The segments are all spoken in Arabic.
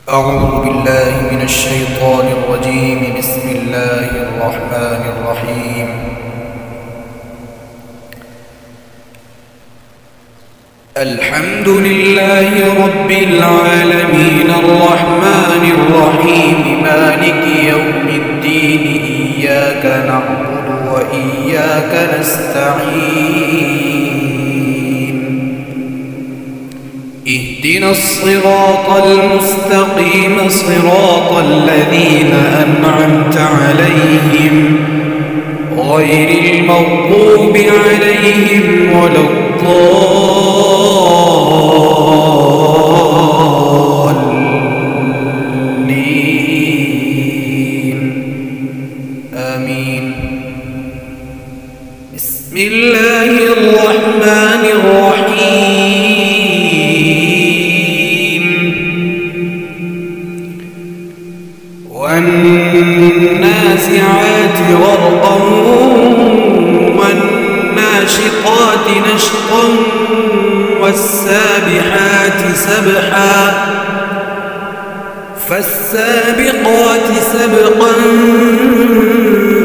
أعوذ بالله من الشيطان الرجيم. بسم الله الرحمن الرحيم. الحمد لله رب العالمين الرحمن الرحيم مالك يوم الدين. إياك نعبد وإياك نستعين. اهدنا الصراط المستقيم صراط الذين أنعمت عليهم غير المغضوب عليهم ولا الضالين. آمين. بسم الله الرحمن الرحيم. والنازعات غرقا والناشطات نشطا والسابحات سبحا فالسابقات سبقا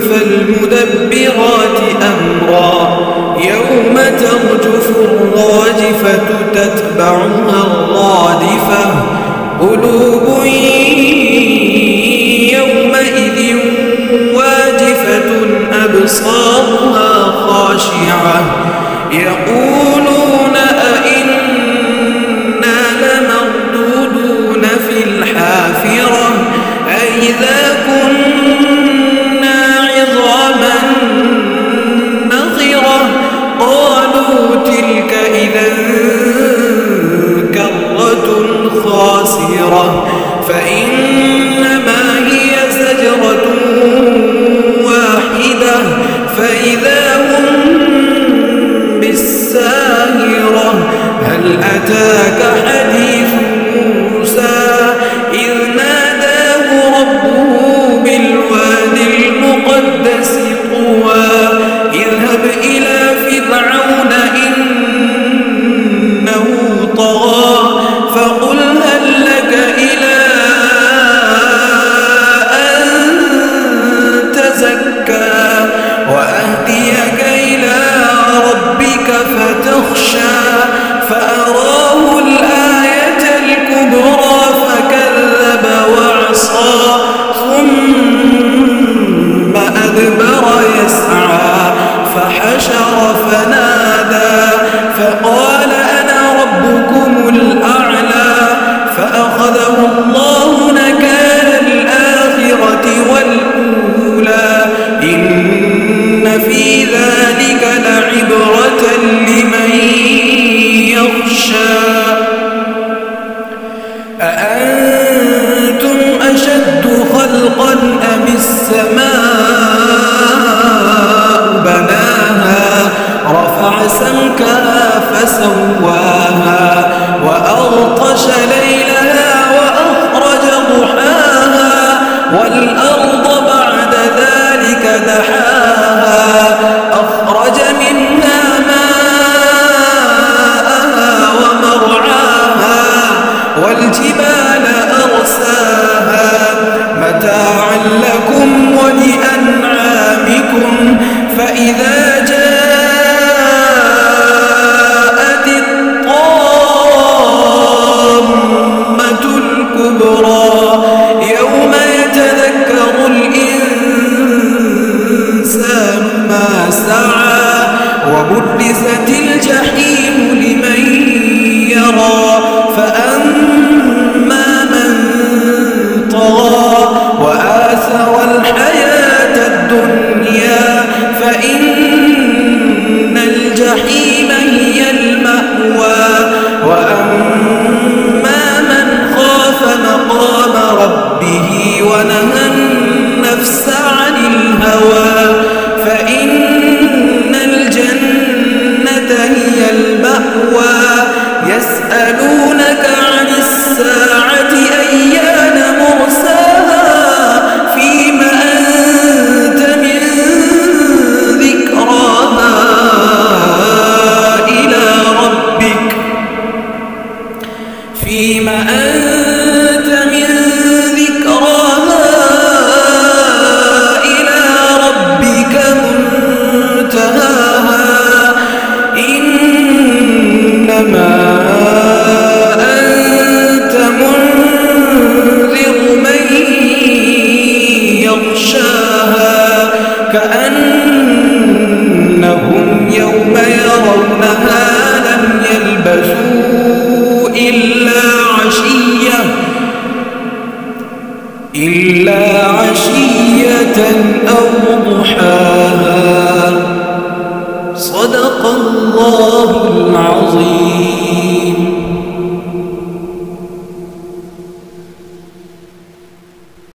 فالمدبرات أمرا يوم ترجف الراجفة تتبعها الرادفة قلوب يومئذ واجفة أبصارها خاشعة يقولون أئنا لمردودون في الحافرة أئذا كنا عظاما نخرة قالوا تلك إذا كرة خاسرة فإنما هي زجرة واحدة فإذا هم بالساهرة هل أتاك حديث موسى إذ ناداه ربه بالوادي المقدس طوى اذهب إلى فرعون إنه طغى فقل هل لك إلى أن تزكى وأهديك إلى ربك فتخشى فأراه الآية الكبرى فكذب وعصى ثم أدبر يسعى فحشر فنادى فقال أنا ربكم الأعلى فأخذه الله نكال الآخرة والأولى إن في ذلك لعبرة لمن يخشى أأنتم أشد خلقا أم السماء بناها رفع سمكها فسواها وأغطش ليلها وأخرج ضحاها والأرض بعد ذلك دحاها أخرج منها ماءها ومرعاها والجبال أرساها متاعا لكم ولأنعامكم فإذا جاءت الطامة الكبرى يوم يتذكر الإنسان ما سعى وبرزت الجحيم لمن يرى فأما من طغى وآثر الحياة الدنيا فإن الجحيم هي المأوى وأما من خاف مقام ربه ونهى النفس عن الهوى فإن الجنة هي المأوى يسألونك عن الساعة أيان مرساها فيما أنت من ذكراها إلى ربك فيما أنت من يرونها لم يلبثوا إلا عشية أو